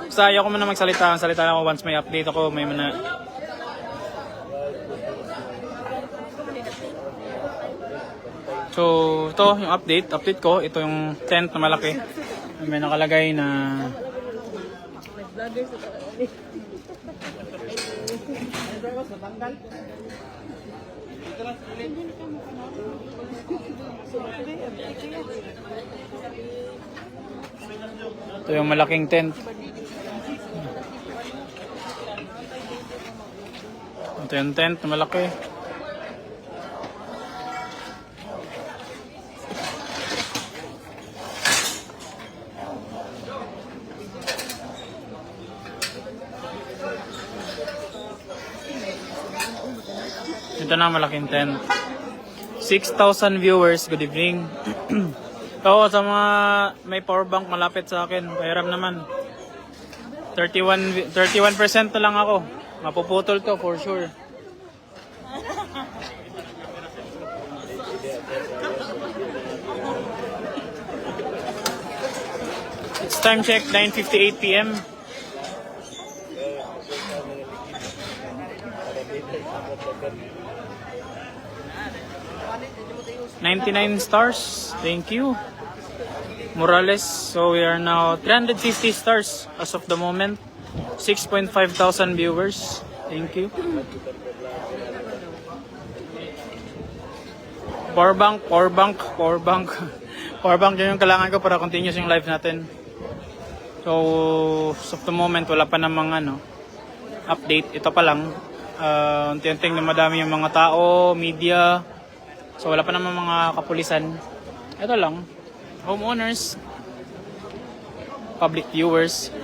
Basta ayaw ko muna magsalita. Salita lang ako once may update ako. May mana... So, ito yung update. Update ko. Ito yung tent na malaki. May nakalagay na... Ito yung malaking tent. Ito yung tent na malaki. Ito na malaking tent. 6,000 viewers. Good evening. Oo, sa mga may power bank malapit sa akin. Pahiram naman. 31% na lang ako. Mapuputol to for sure. It's time check, 9:58 p.m. $99 stars. Thank you, Morales. So we are now 350 stars as of the moment. 6,500 viewers. Thank you. Power bank. Power bank yun yung kailangan ko para continuous yung live natin. So as of the moment wala pa namang update. Ito pa lang. Unti-unting na madami yung mga tao, media. So wala pa naman mga kapulisan. Ito lang. Homeowners, public viewers.